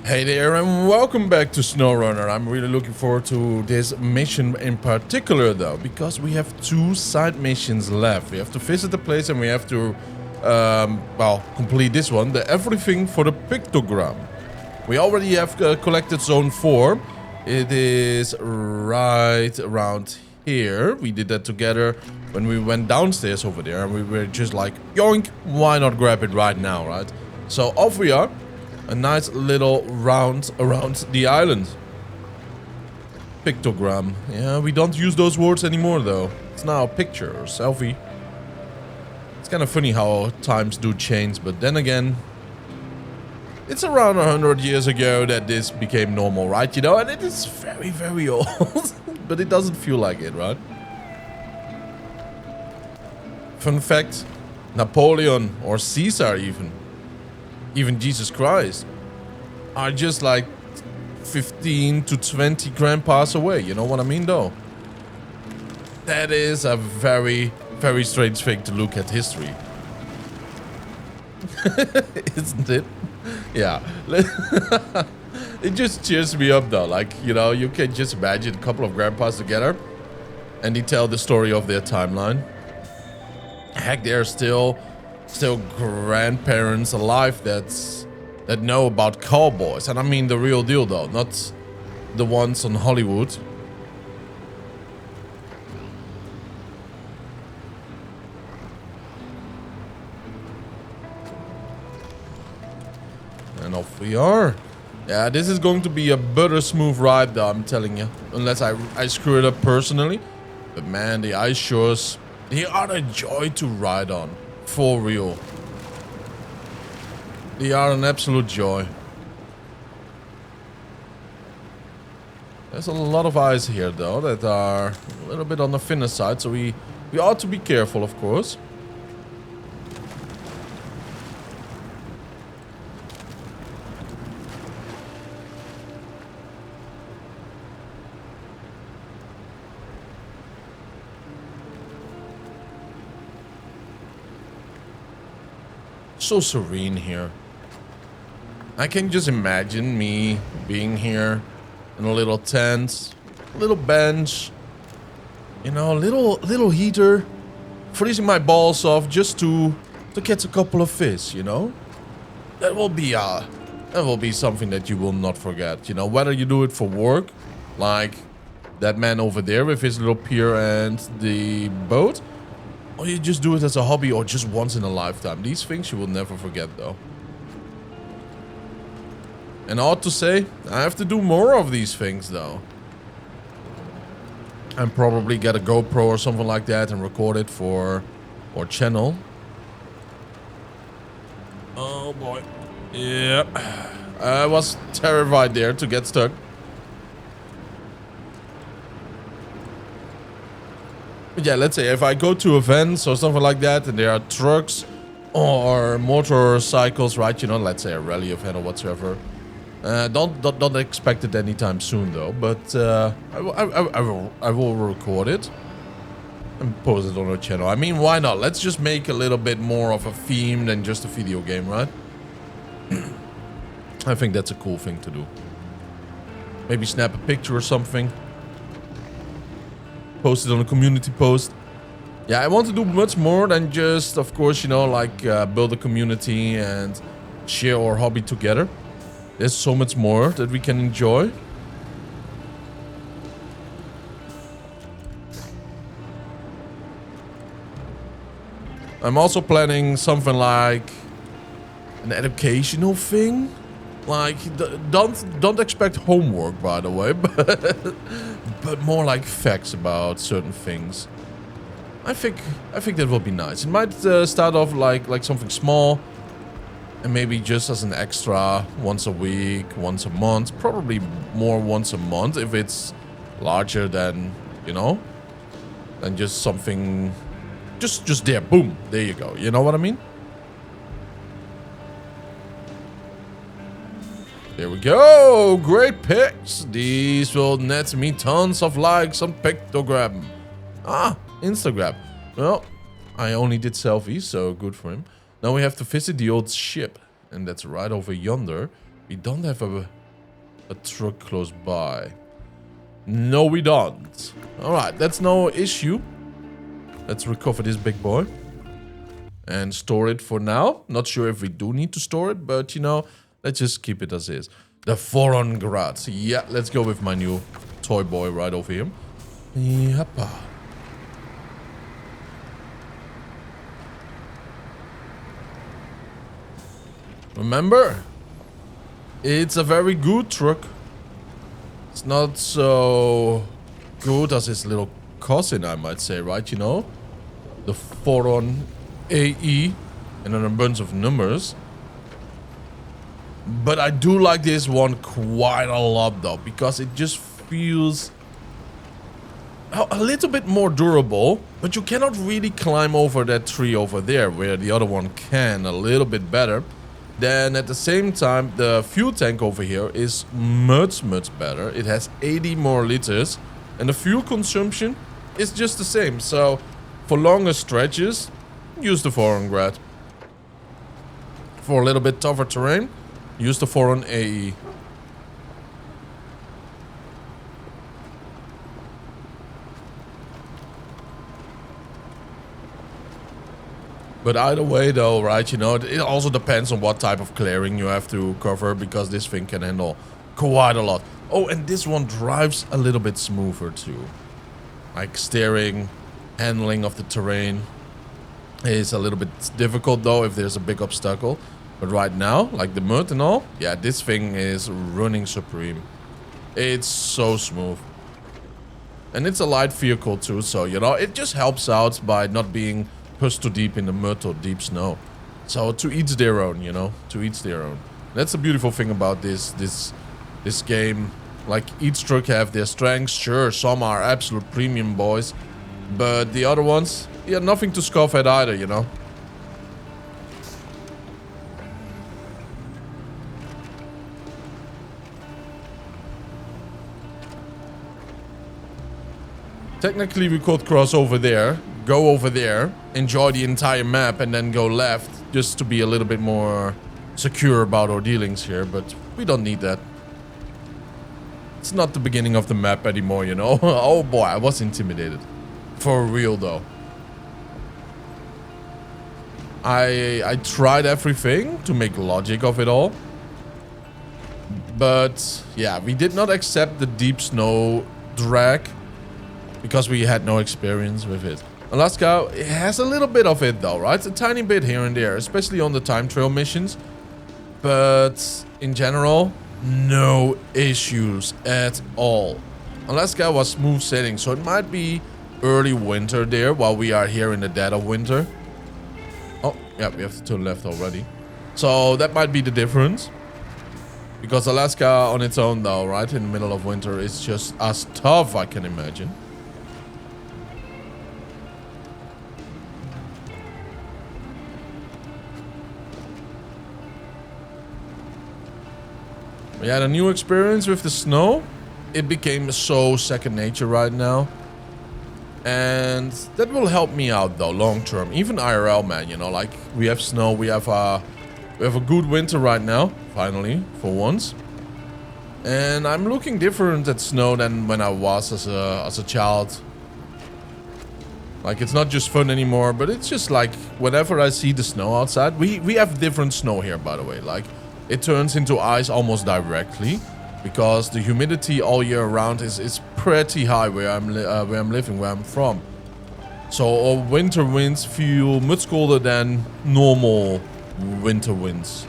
Hey there and welcome back to SnowRunner. I'm really looking forward to this mission in particular though, because we have two side missions left. We have to visit the place and we have to, complete this one, the everything for the pictogram. We already have collected zone 4. It is right around here. We did that together when we went downstairs over there and we were just like, yoink, why not grab it right now, right? So off we are. A nice little round around the island. Pictogram. Yeah, we don't use those words anymore though. It's now a picture or selfie. It's kind of funny how times do change, but then again, it's around 100 years ago that this became normal, right? You know, and it is very, very old. But it doesn't feel like it, right? Fun fact, Napoleon or Caesar even Jesus Christ, are just like 15 to 20 grandpas away. You know what I mean, though? That is a very, very strange thing to look at history. Isn't it? Yeah. It just cheers me up, though. Like, you know, you can just imagine a couple of grandpas together and they tell the story of their timeline. Heck, they're still grandparents alive that know about cowboys, and I mean the real deal though, not the ones on Hollywood. And off we are. Yeah, this is going to be a butter smooth ride though, I'm telling you, unless I screw it up personally. But man, the ice shores, they are a joy to ride on. For real. They are an absolute joy. There's a lot of ice here though that are a little bit on the thinner side, so we ought to be careful, of course. So serene here. I can just imagine me being here in a little tent, a little bench, you know, a little heater, freezing my balls off just to catch a couple of fish, you know. That will be something that you will not forget, you know, whether you do it for work, like that man over there with his little pier and the boat, or you just do it as a hobby or just once in a lifetime. These things you will never forget though. And I ought to say, I have to do more of these things though. And probably get a GoPro or something like that and record it for our channel. Oh boy. Yeah. I was terrified there to get stuck. But yeah, let's say if I go to events or something like that and there are trucks or motorcycles, right? You know, let's say a rally event or whatsoever. Don't expect it anytime soon though, but I will record it and post it on our channel. I mean, why not? Let's just make a little bit more of a theme than just a video game, right? I think that's a cool thing to do. Maybe snap a picture or something. Post it on a community post. Yeah, I want to do much more than just, of course, you know, like build a community and share our hobby together. There's so much more that we can enjoy. I'm also planning something like an educational thing. Like, don't expect homework, by the way, but more like facts about certain things. I think that will be nice. It might start off like something small, and maybe just as an extra once a week, once a month, probably more once a month if it's larger than, you know, than just something, just there, boom, there you go. You know what I mean? There we go. Great pics. These will net me tons of likes on Pictogram. Ah, Instagram. Well, I only did selfies, so good for him. Now we have to visit the old ship. And that's right over yonder. We don't have a truck close by. No, we don't. Alright, that's no issue. Let's recover this big boy. And store it for now. Not sure if we do need to store it, but you know, let's just keep it as is. The Voron Grad. Yeah, let's go with my new toy boy right over here. Yeppa. Remember, it's a very good truck. It's not so good as his little cousin, I might say, right? You know, the Voron AE, and then a bunch of numbers. But I do like this one quite a lot, though, because it just feels a little bit more durable. But you cannot really climb over that tree over there, where the other one can a little bit better. Then at the same time, the fuel tank over here is much better. It has 80 more liters, and the fuel consumption is just the same. So for longer stretches, use the Voron Grad. For a little bit tougher terrain, use the Voron AE. But either way though, right, you know, it also depends on what type of clearing you have to cover, because this thing can handle quite a lot. Oh, and this one drives a little bit smoother too. Like steering, handling of the terrain is a little bit difficult though if there's a big obstacle. But right now, like the mud and all, yeah, this thing is running supreme. It's so smooth. And it's a light vehicle too, so, you know, it just helps out by not being pushed too deep in the mud or deep snow. So to each their own, you know, to each their own. That's the beautiful thing about this game. Like, each truck have their strengths. Sure, some are absolute premium boys, but the other ones, yeah, nothing to scoff at either, you know. Technically, we could cross over there, go over there, enjoy the entire map, and then go left, just to be a little bit more secure about our dealings here, but we don't need that. It's not the beginning of the map anymore, you know. Oh boy, I was intimidated. For real, though. I tried everything to make logic of it all. But, yeah, we did not accept the deep snow drag, because we had no experience with it. Alaska, it has a little bit of it though, right? A tiny bit here and there, especially on the time trial missions. But in general, no issues at all. Alaska was smooth sailing, so it might be early winter there while we are here in the dead of winter. Oh, yeah, we have to turn left already. So that might be the difference. Because Alaska on its own though, right, in the middle of winter, is just as tough, I can imagine. Yeah, the new experience with the snow, it became so second nature right now. And that will help me out though, long term. Even IRL, man, you know, like we have snow, we have a good winter right now, finally, for once. And I'm looking different at snow than when I was as a child. Like, it's not just fun anymore, but it's just like whenever I see the snow outside, we have different snow here, by the way. Like, it turns into ice almost directly because the humidity all year around is pretty high where I'm living, where I'm from. So our winter winds feel much colder than normal winter winds.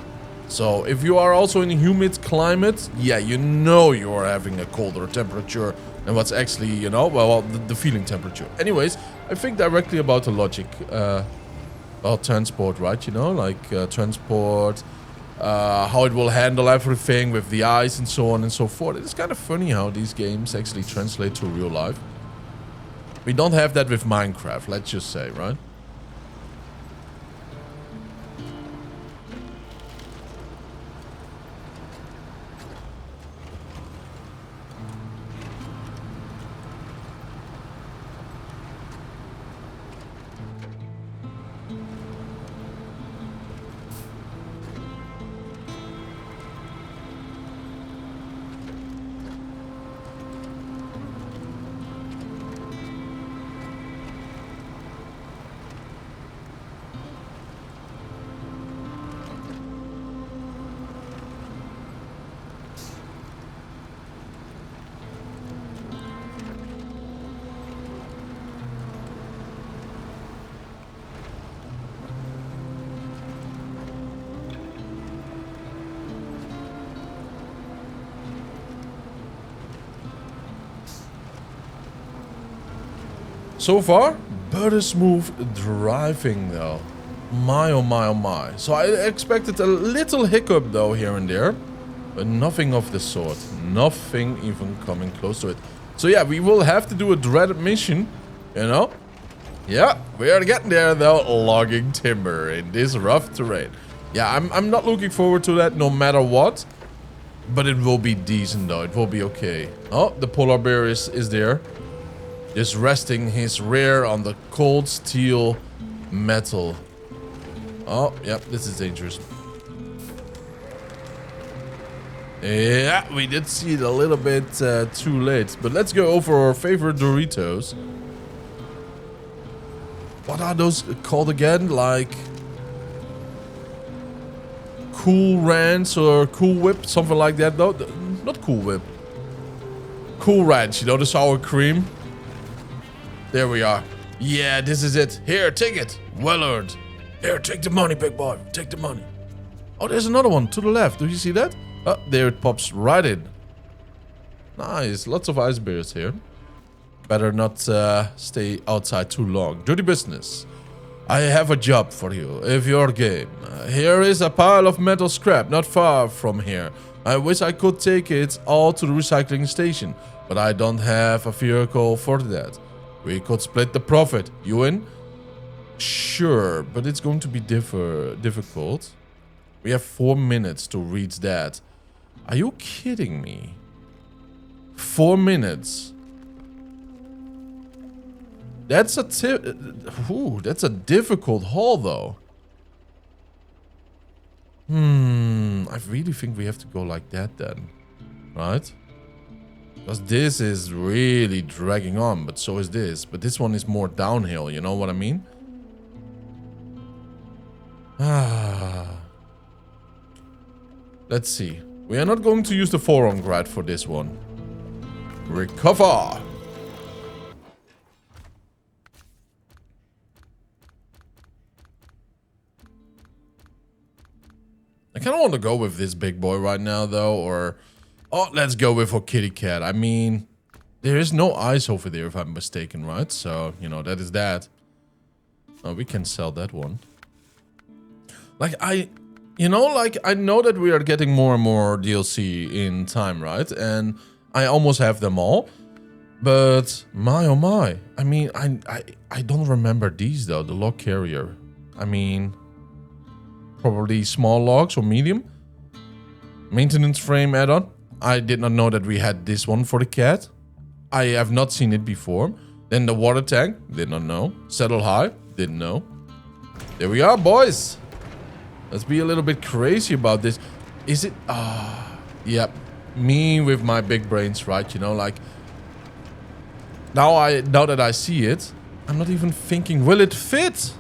So if you are also in a humid climate, yeah, you know you are having a colder temperature than what's actually, you know, well, the feeling temperature. Anyways, I think directly about the logic about transport, right? You know, like transport. How it will handle everything with the ice and so on and so forth. It's kind of funny how these games actually translate to real life. We don't have that with Minecraft, let's just say, right? So far, butter smooth driving though. My oh my oh my. So I expected a little hiccup though here and there. But nothing of the sort. Nothing even coming close to it. So yeah, we will have to do a dreaded mission. You know? Yeah, we are getting there though. Logging timber in this rough terrain. Yeah, I'm not looking forward to that no matter what. But it will be decent though. It will be okay. Oh, the polar bear is there. Just resting his rear on the cold steel metal. Oh, yep, this is dangerous. Yeah, we did see it a little bit too late. But let's go over our favorite Doritos. What are those called again? Like Cool Ranch or Cool Whip? Something like that though. Not Cool Whip. Cool Ranch, you know, the sour cream. There we are. Yeah, this is it. Here, take it. Well earned. Here, take the money, big boy. Take the money. Oh, there's another one to the left. Do you see that? Oh, there it pops right in. Nice. Lots of ice bears here. Better not stay outside too long. Dirty business. I have a job for you, if you're game. Here is a pile of metal scrap not far from here. I wish I could take it all to the recycling station, but I don't have a vehicle for that. We could split the profit. You in? Sure, but it's going to be difficult. We have 4 minutes to reach that. Are you kidding me? 4 minutes. That's a that's a difficult haul though. I really think we have to go like that then. Right? Because this is really dragging on, but so is this. But this one is more downhill, you know what I mean? Let's see. We are not going to use the Voron Grad for this one. Recover! I kind of want to go with this big boy right now, though, or... Oh, let's go with our kitty cat. I mean, there is no ice over there, if I'm mistaken, right? So, you know, that is that. Oh, we can sell that one. Like, you know, like, I know that we are getting more and more DLC in time, right? And I almost have them all. But, my oh my. I mean, I don't remember these, though. The log carrier. I mean... Probably small logs or medium. Maintenance frame add-on. I did not know that we had this one for the cat. I have not seen it before. Then the water tank. Did not know. Saddle high. Didn't know. There we are, boys. Let's be a little bit crazy about this. Is it... Yep. Me with my big brains, right? You know, like... Now that I see it, I'm not even thinking, will it fit?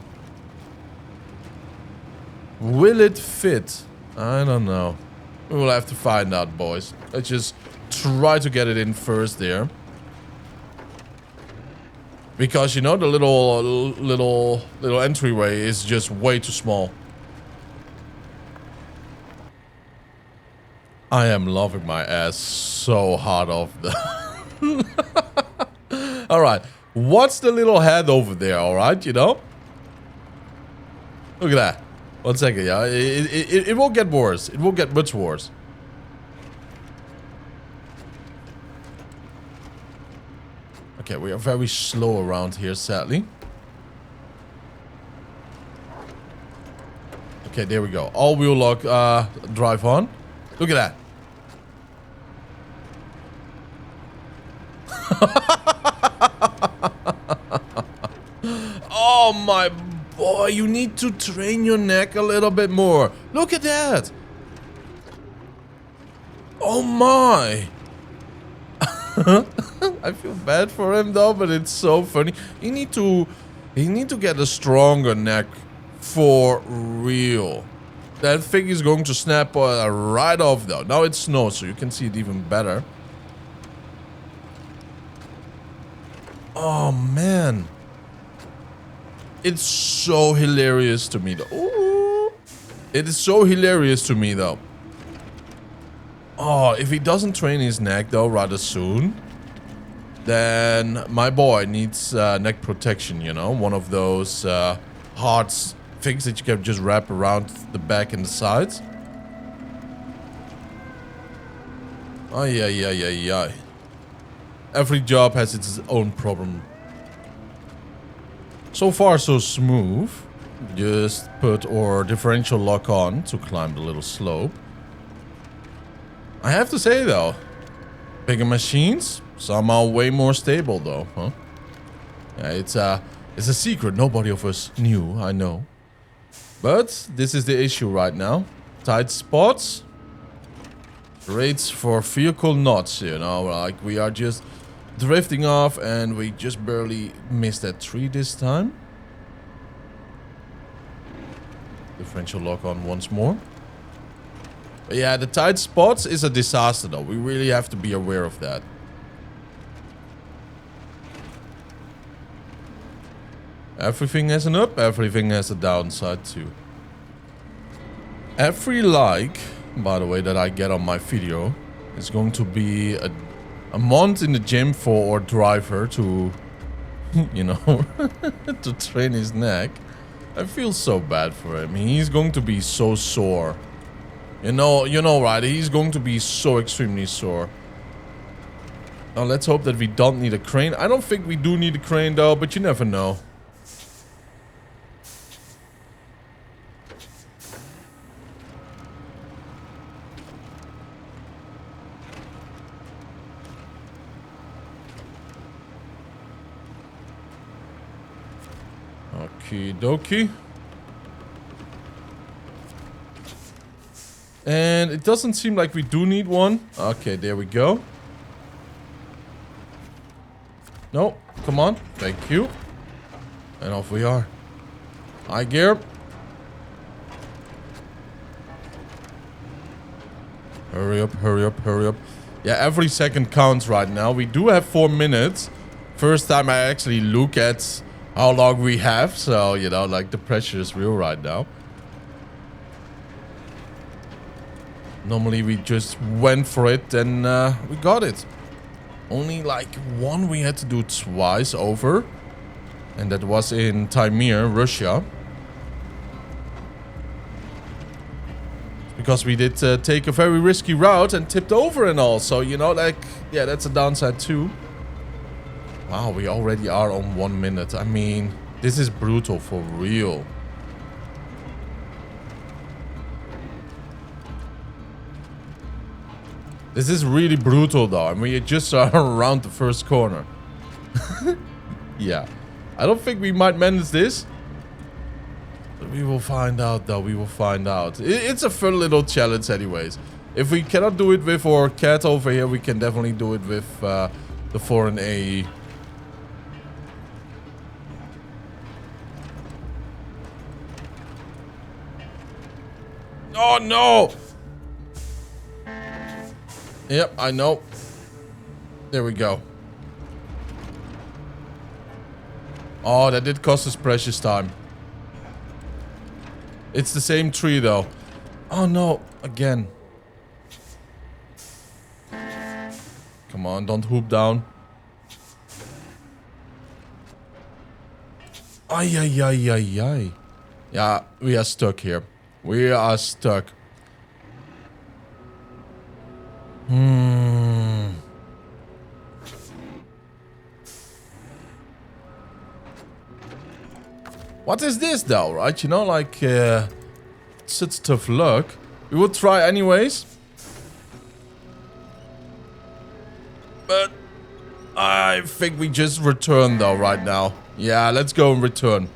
Will it fit? I don't know. We will have to find out, boys. Let's just try to get it in first there. Because, you know, the little entryway is just way too small. I am loving my ass so hard off the... Alright. What's the little head over there, alright, you know? Look at that. 1 second, yeah. It will get worse. It will get much worse. Okay, we are very slow around here, sadly. Okay, there we go. All-wheel lock drive on. Look at that. Oh my boy, you need to train your neck a little bit more. Look at that. Oh my. I feel bad for him though, but it's so funny. You need to get a stronger neck for real. That thing is going to snap right off though. Now it snows, so you can see it even better. Oh man. It's so hilarious to me though. Ooh. It is so hilarious to me though. Oh, if he doesn't train his neck though rather soon. then my boy needs neck protection, you know? One of those hard things that you can just wrap around the back and the sides. Ay, ay, ay, ay, ay. Every job has its own problem. So far, so smooth. Just put our differential lock on to climb the little slope. I have to say, though, bigger machines, somehow way more stable, though, huh? Yeah, it's a secret nobody of us knew, I know. But this is the issue right now. Tight spots. Rates for vehicle knots, you know, like we are just drifting off and we just barely missed that tree this time. Differential lock on once more. But yeah, the tight spots is a disaster though. We really have to be aware of that. Everything has an up, everything has a downside too. Every like, by the way, that I get on my video is going to be a month in the gym for our driver to, you know, to train his neck. I feel so bad for him. He's going to be so sore. You know, right? He's going to be so extremely sore. Now, let's hope that we don't need a crane. I don't think we do need a crane, though, but you never know. Okie dokie. And it doesn't seem like we do need one. Okay, there we go. No, come on. Thank you. And off we are. High gear. Hurry up, hurry up, hurry up. Yeah, every second counts right now. We do have 4 minutes. First time I actually look at how long we have. So, you know, like the pressure is real right now. Normally we just went for it and we got it. Only like one we had to do twice over. And that was in Taimyr, Russia. Because we did take a very risky route and tipped over and all. So, you know, like, yeah, that's a downside too. Wow, we already are on 1 minute. I mean, this is brutal for real. This is really brutal though. I mean, we just are around the first corner. Yeah. I don't think we might manage this. But we will find out though. We will find out. It's a fun little challenge anyways. If we cannot do it with our cat over here, we can definitely do it with the Voron AE. Oh no! Yep, I know. There we go. Oh, that did cost us precious time. It's the same tree though. Oh no, again. Come on, don't hoop down. Ay, ay, ay, ay, ay. Yeah, we are stuck here. We are stuck. What is this though, right? You know, like, such tough luck. We will try anyways. But I think we just return though right now. Yeah, let's go and return.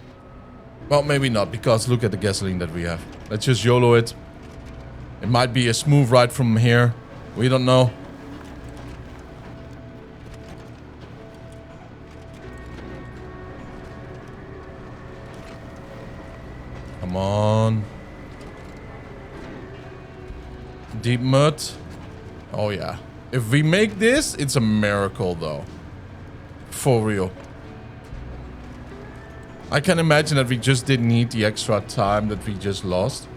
Well, maybe not, because look at the gasoline that we have. Let's just YOLO it. It might be a smooth ride from here. We don't know. Come on. Deep mud. Oh yeah. If we make this, it's a miracle though. For real. I can imagine that we just didn't need the extra time that we just lost.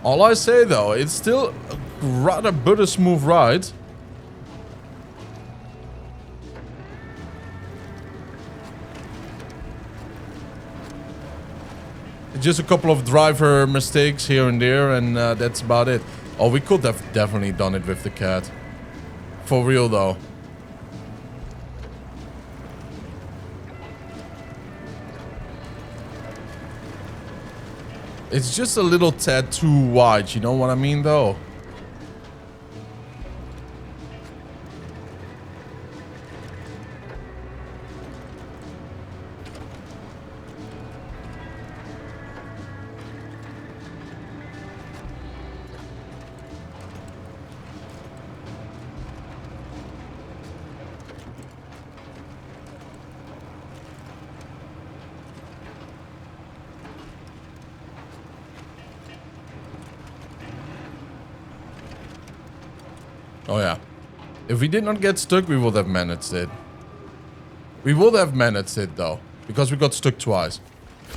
All I say though, it's still a rather butter smooth ride. Just a couple of driver mistakes here and there, and that's about it. Oh, we could have definitely done it with the cat. For real though. It's just a little tad too wide, you know what I mean though? Oh yeah. If we did not get stuck, we would have managed it. We would have managed it though. Because we got stuck twice.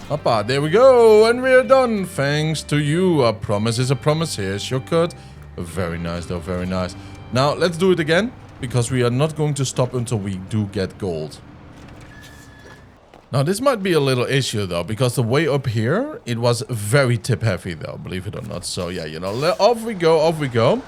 Hoppa, there we go. And we're done. Thanks to you. A promise is a promise. Here's your code. Very nice though, very nice. Now, let's do it again. Because we are not going to stop until we do get gold. Now, this might be a little issue though. Because the way up here, it was very tip heavy though. Believe it or not. So yeah, you know, off we go, off we go.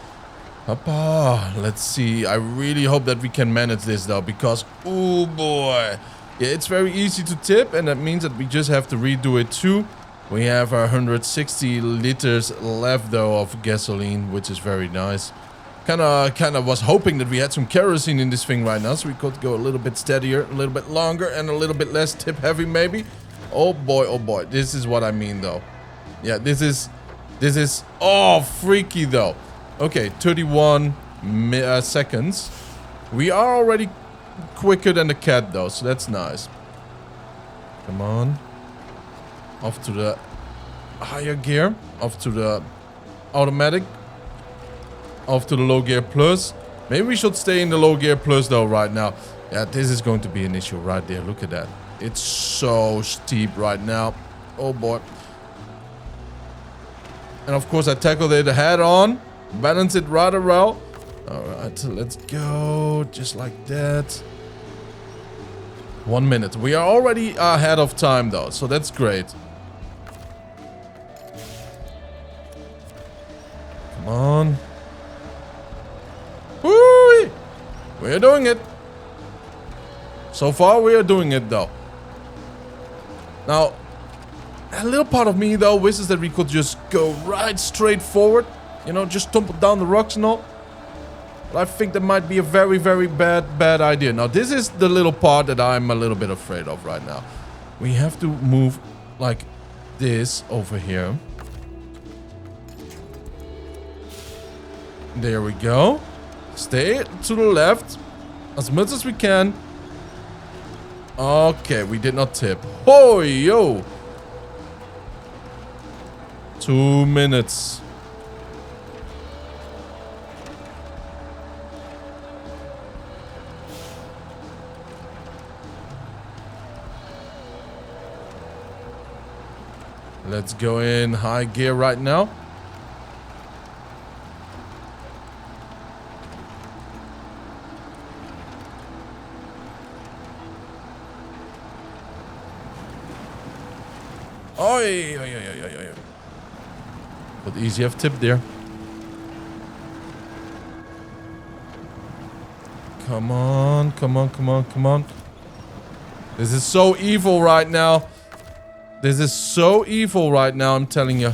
Hoppa, let's see. I really hope that we can manage this though, because, oh boy. Yeah, it's very easy to tip, and that means that we just have to redo it too. We have our 160 liters left though of gasoline, which is very nice. Kinda was hoping that we had some kerosene in this thing right now, so we could go a little bit steadier, a little bit longer, and a little bit less tip heavy maybe. Oh boy, this is what I mean though. Yeah, this is, oh, freaky though. Okay, 31 seconds. We are already quicker than the cat though, so that's nice. Come on. Off to the higher gear. Off to the automatic. Off to the low gear plus. Maybe we should stay in the low gear plus though right now. Yeah, this is going to be an issue right there. Look at that. It's so steep right now. Oh boy. And of course I tackled it head on. Balance it rather well. Alright, let's go. Just like that. 1 minute. We are already ahead of time though, so that's great. Come on. Woo! We are doing it. So far we are doing it though. Now, a little part of me though wishes that we could just go right straight forward. You know, just tumble down the rocks and all. But I think that might be a very, very bad idea. Now, this is the little part that I'm a little bit afraid of right now. We have to move like this over here. There we go. Stay to the left as much as we can. Okay, we did not tip. Oh, yo. 2 minutes. Let's go in high gear right now. Oi. But easy have tip there. Come on. This is so evil right now. This is so evil right now, I'm telling you.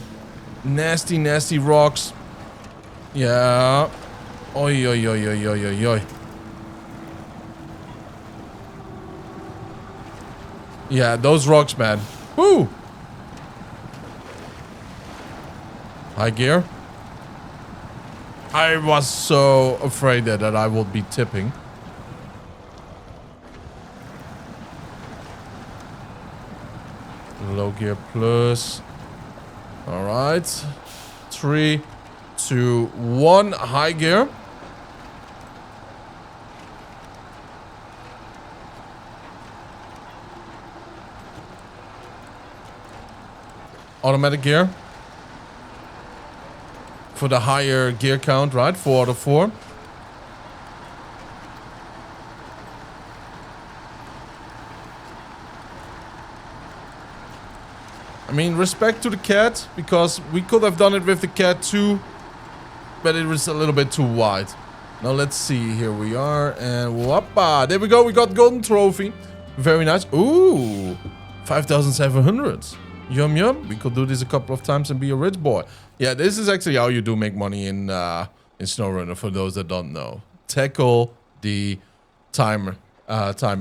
Nasty rocks. Yeah. Oi. Yeah, those rocks, man. Woo! High gear. I was so afraid that I would be tipping. Low gear plus. All right. 3, 2, 1. High gear. Automatic gear. for the higher gear count, right? 4 out of 4. I mean, respect to the cat, because we could have done it with the cat too, but it was a little bit too wide. Now let's see, here we are, and whoppa, there we go, we got golden trophy. Very nice. Ooh, 5,700. Yum yum, we could do this a couple of times and be a rich boy. Yeah, this is actually how you do make money in SnowRunner, for those that don't know. Tackle the time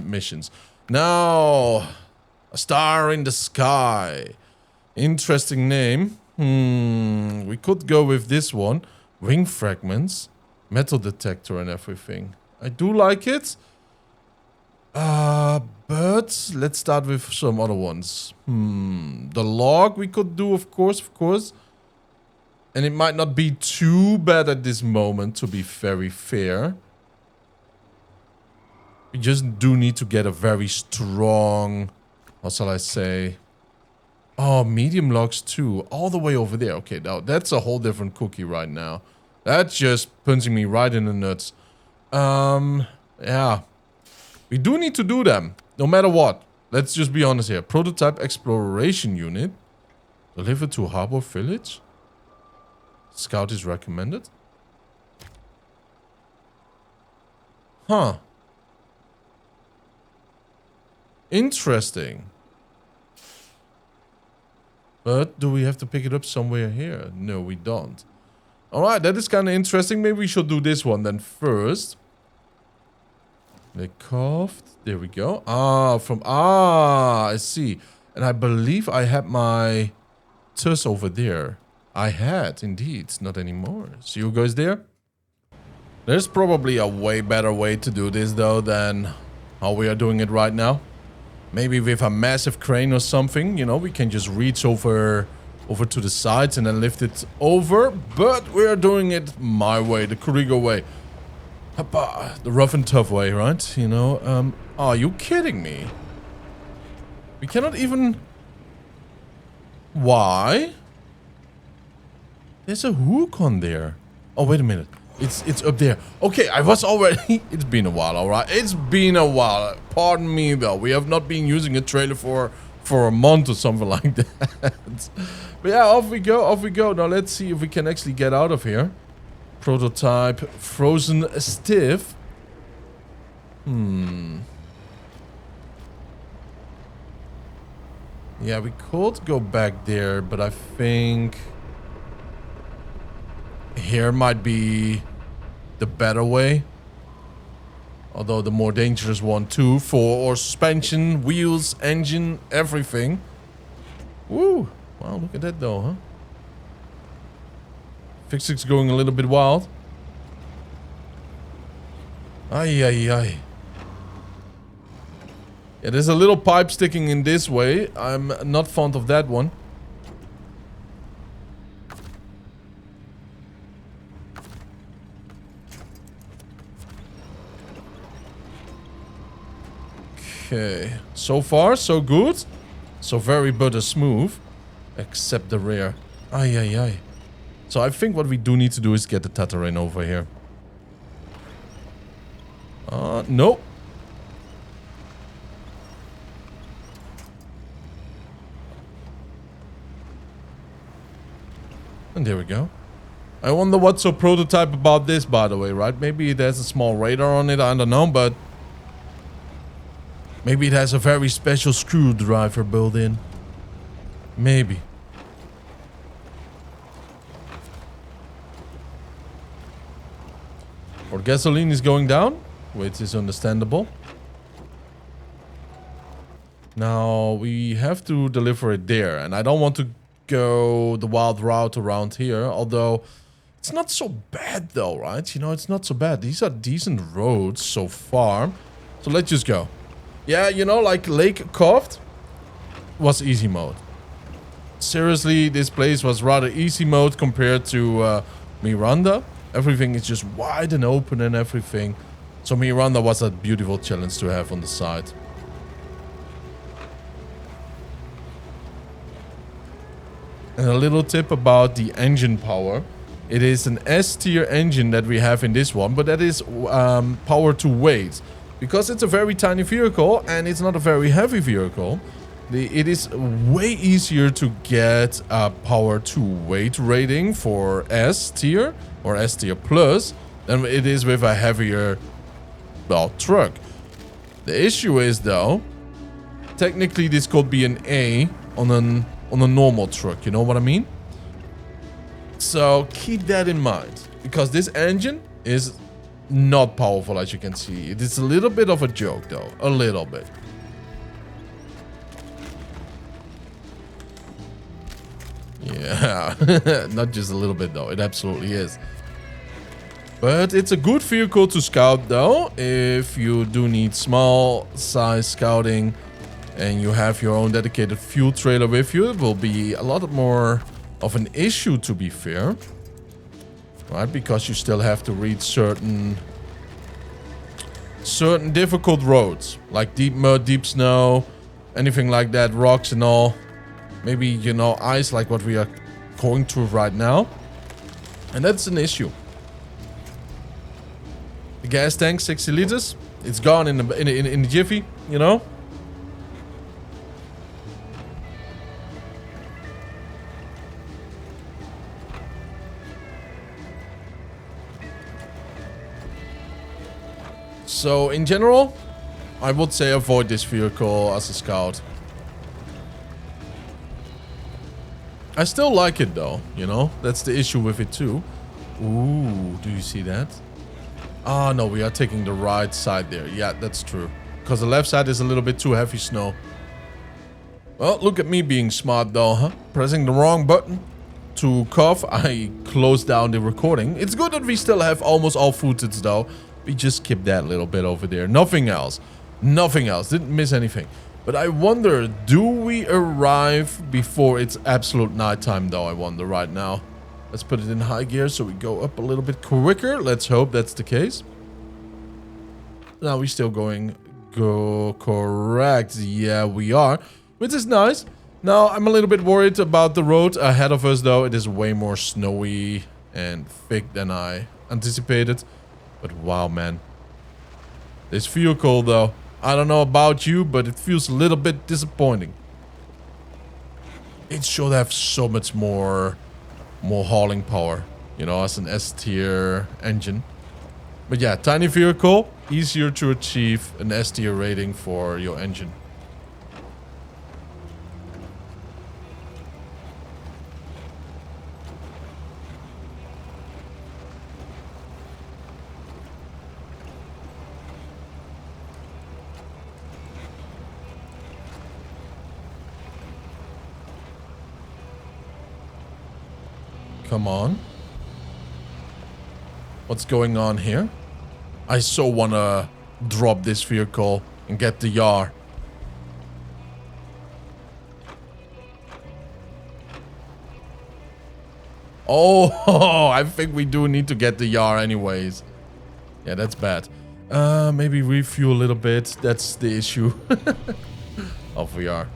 missions. Now, a star in the sky. Interesting name. We could go with this one. Wing fragments, metal detector and everything. I do like it. But let's start with some other ones. The log we could do, of course. And it might not be too bad at this moment, to be very fair. We just do need to get a very strong, how shall I say? Oh, medium logs too. All the way over there. Okay, now that's a whole different cookie right now. That's just punching me right in the nuts. Yeah. We do need to do them, no matter what. Let's just be honest here. Prototype exploration unit. Delivered to Harbor Village. Scout is recommended. Huh. Interesting. But do we have to pick it up somewhere here? No, we don't. Alright, that is kind of interesting. Maybe we should do this one then first. They coughed. There we go. I see. And I believe I had my tuss over there. I had, indeed. Not anymore. See you guys there? There's probably a way better way to do this, though, than how we are doing it right now. Maybe with a massive crane or something, you know, we can just reach over to the sides and then lift it over. But we are doing it my way, the Kurigo way. The rough and tough way, right? You know, are you kidding me? We cannot even... Why? There's a hook on there. Oh, wait a minute. It's up there. Okay, I was already... It's been a while, alright? It's been a while. Pardon me, though. We have not been using a trailer for a month or something like that. But yeah, off we go, off we go. Now let's see if we can actually get out of here. Prototype frozen stiff. Yeah, we could go back there, but I think... Here might be the better way. Although the more dangerous one too, for suspension, wheels, engine, everything. Woo! Wow, look at that though, huh? Physics going a little bit wild. Ay, ay, ay. Yeah, there's a little pipe sticking in this way. I'm not fond of that one. Okay, so far so good. So very butter smooth. Except the rear. Ay, ay, ay. So I think what we do need to do is get the Tatarain over here. Nope. And there we go. I wonder what's so prototype about this, by the way, right? Maybe there's a small radar on it, I don't know, but... Maybe it has a very special screwdriver built in. Maybe. Or gasoline is going down, which is understandable. Now, we have to deliver it there. And I don't want to go the wild route around here. Although, it's not so bad though, right? You know, it's not so bad. These are decent roads so far. So let's just go. Yeah, you know, like Lake Coft was easy mode. Seriously, this place was rather easy mode compared to Miranda. Everything is just wide and open and everything. So Miranda was a beautiful challenge to have on the side. And a little tip about the engine power. It is an S tier engine that we have in this one, but that is power to weight. Because it's a very tiny vehicle and it's not a very heavy vehicle, it is way easier to get a power to weight rating for S tier or S tier plus than it is with a heavier, well, truck. The issue is though, technically this could be an A on a normal truck, you know what I mean? So keep that in mind, because this engine is not powerful, as you can see. It is a little bit of a joke though, a little bit. Yeah, not just a little bit though, it absolutely is. But it's a good vehicle to scout though, if you do need small size scouting and you have your own dedicated fuel trailer with you. It will be a lot more of an issue, to be fair, right? Because you still have to reach certain difficult roads, like deep mud, deep snow, anything like that, rocks and all. Maybe, you know, ice, like what we are going through right now, and that's an issue. The gas tank, 60 liters, it's gone in the jiffy, you know. So, in general, I would say avoid this vehicle as a scout. I still like it though, you know? That's the issue with it too. Ooh, do you see that? Ah, no, we are taking the right side there. Yeah, that's true. Because the left side is a little bit too heavy snow. Well, look at me being smart though, huh? Pressing the wrong button to cough, I closed down the recording. It's good that we still have almost all footage though. We just skipped that little bit over there. Nothing else. Nothing else. Didn't miss anything. But I wonder, do we arrive before it's absolute nighttime though, I wonder right now. Let's put it in high gear so we go up a little bit quicker. Let's hope that's the case. Now we're still going correct. Yeah, we are. Which is nice. Now, I'm a little bit worried about the road ahead of us though. It is way more snowy and thick than I anticipated. But wow, man. This vehicle, though, I don't know about you, but it feels a little bit disappointing. It should have so much more hauling power, you know, as an S tier engine. But yeah, tiny vehicle, easier to achieve an S tier rating for your engine. Come on. What's going on here? I so wanna drop this vehicle and get the yar. Oh, I think we do need to get the yar anyways. Yeah, that's bad. Maybe refuel a little bit. That's the issue. Off we are.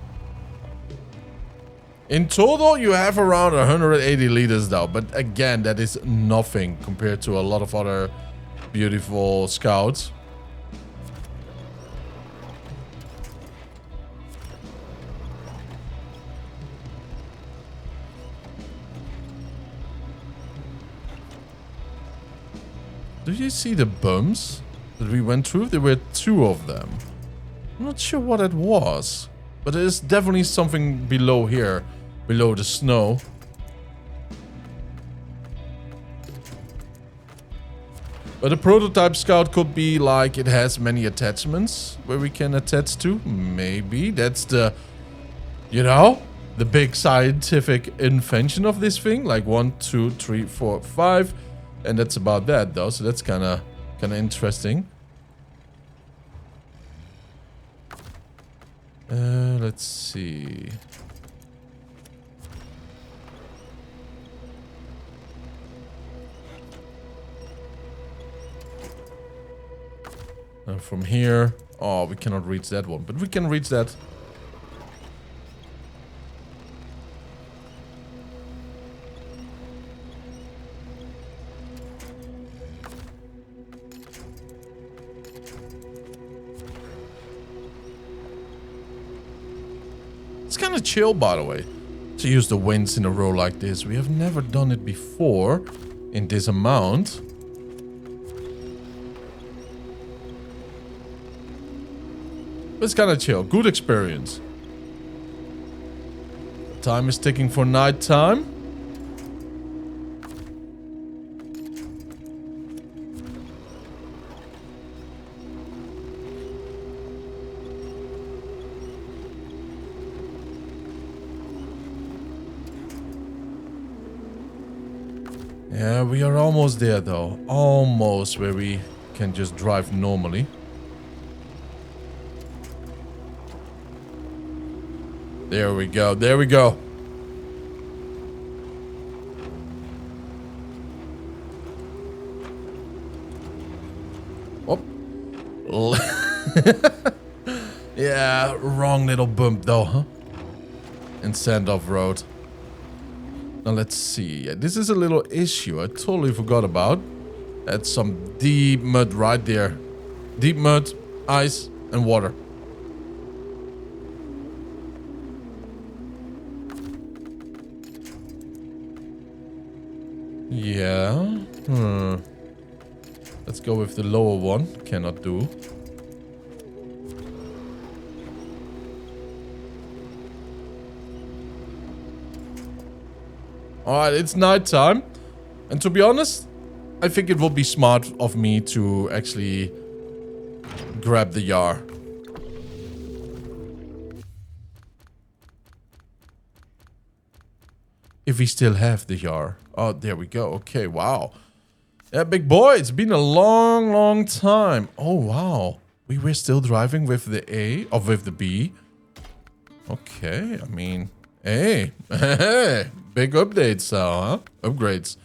In total, you have around 180 liters though, but again, that is nothing compared to a lot of other beautiful scouts. Do you see the bumps that we went through? There were 2 of them. I'm not sure what it was, but there's definitely something below here. Below the snow. But a prototype scout could be like it has many attachments where we can attach to. Maybe that's the, you know, the big scientific invention of this thing. Like 1, 2, 3, 4, 5. And that's about that though. So that's kind of interesting. Let's see. And from here, oh, we cannot reach that one, but we can reach that. kind of chill, by the way, to use the winds in a row like this. We have never done it before in this amount. It's kind of chill. Good experience. Time is ticking for night time. Yeah, we are almost there though. Almost where we can just drive normally. There we go. There we go. Oh. Yeah, wrong little bump though, huh? And send-off road. Now let's see. Yeah, this is a little issue I totally forgot about. That's some deep mud right there. Deep mud, ice, and water. Yeah. Let's go with the lower one. Cannot do. Alright, it's night time. And to be honest, I think it would be smart of me to actually grab the Yar. If we still have the Yar. Oh, there we go. Okay, wow. Yeah, big boy, it's been a long, long time. Oh, wow. We were still driving with the A, or with the B. Okay, I mean, hey, hey, big updates, huh? Upgrades.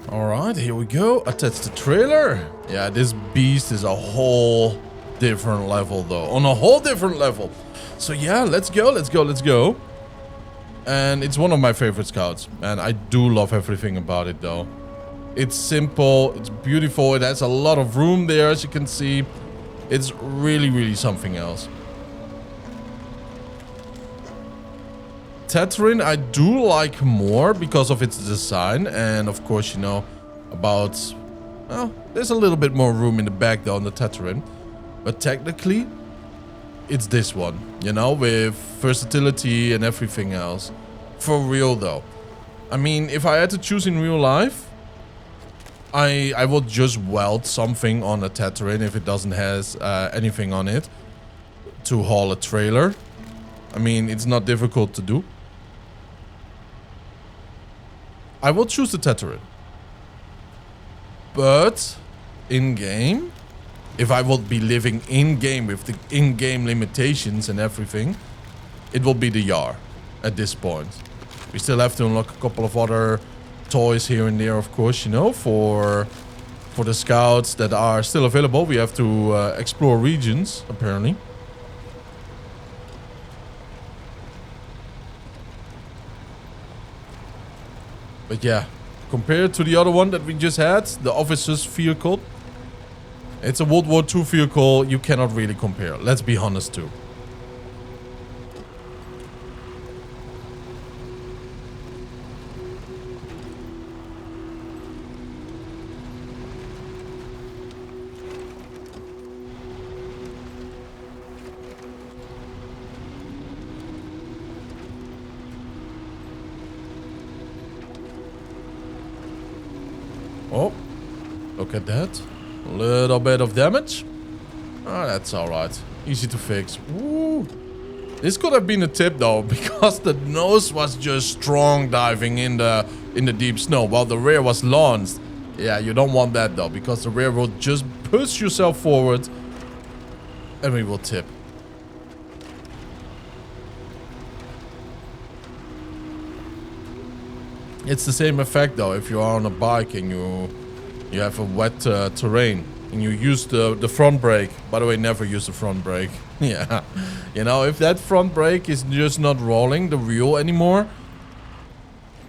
Alright, here we go. Attach the trailer. Yeah, this beast is a whole different level though. On a whole different level. So yeah, let's go, let's go, let's go. And it's one of my favorite scouts. And I do love everything about it though. It's simple, it's beautiful, it has a lot of room there as you can see. It's really, really something else. Tatooine I do like more because of its design, and of course, you know, about, well, there's a little bit more room in the back though on the Tatooine. But technically, it's this one, you know, with versatility and everything else. For real though. I mean, if I had to choose in real life, I would just weld something on a Tatooine if it doesn't has anything on it to haul a trailer. I mean, it's not difficult to do. I will choose the Tatooine. But in-game, if I would be living in-game with the in-game limitations and everything, it will be the Yar at this point. We still have to unlock a couple of other toys here and there, of course, you know, for the scouts that are still available. We have to explore regions, apparently. But yeah, compared to the other one that we just had, the officer's vehicle, it's a World War II vehicle. You cannot really compare. Let's be honest too. Oh, look at that. A little bit of damage. Oh, that's alright. Easy to fix. Woo. This could have been a tip though, because the nose was just strong diving in the deep snow, while the rear was launched. Yeah, you don't want that though, because the rear will just push yourself forward and we will tip. It's the same effect though if you are on a bike and you have a wet terrain. and you use the front brake. By the way, never use the front brake. Yeah. You know, if that front brake is just not rolling the wheel anymore,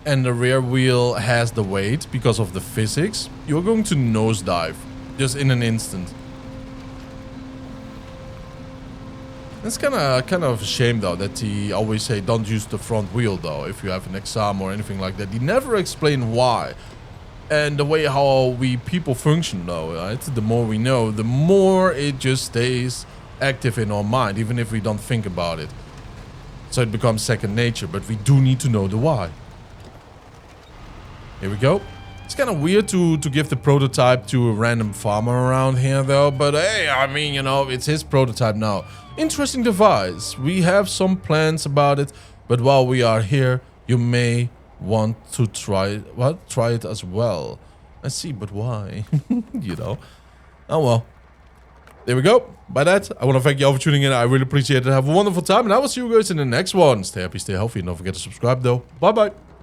and the rear wheel has the weight because of the physics, you're going to nosedive just in an instant. It's kind of a shame though that he always say don't use the front wheel though if you have an exam or anything like that. He never explained why. And the way how we people function though, right? The more we know, the more it just stays active in our mind, even if we don't think about it. So it becomes second nature, but we do need to know the why. Here we go. It's kind of weird to give the prototype to a random farmer around here though, but hey, I mean, you know, it's his prototype now. Interesting device. We have some plans about it, but while we are here, you may want to try it. What? Try it as well. I see, but why? You know. Oh well. There we go. By that, I want to thank you all for tuning in. I really appreciate it. Have a wonderful time, and I will see you guys in the next one. Stay happy, stay healthy, and don't forget to subscribe though. Bye bye.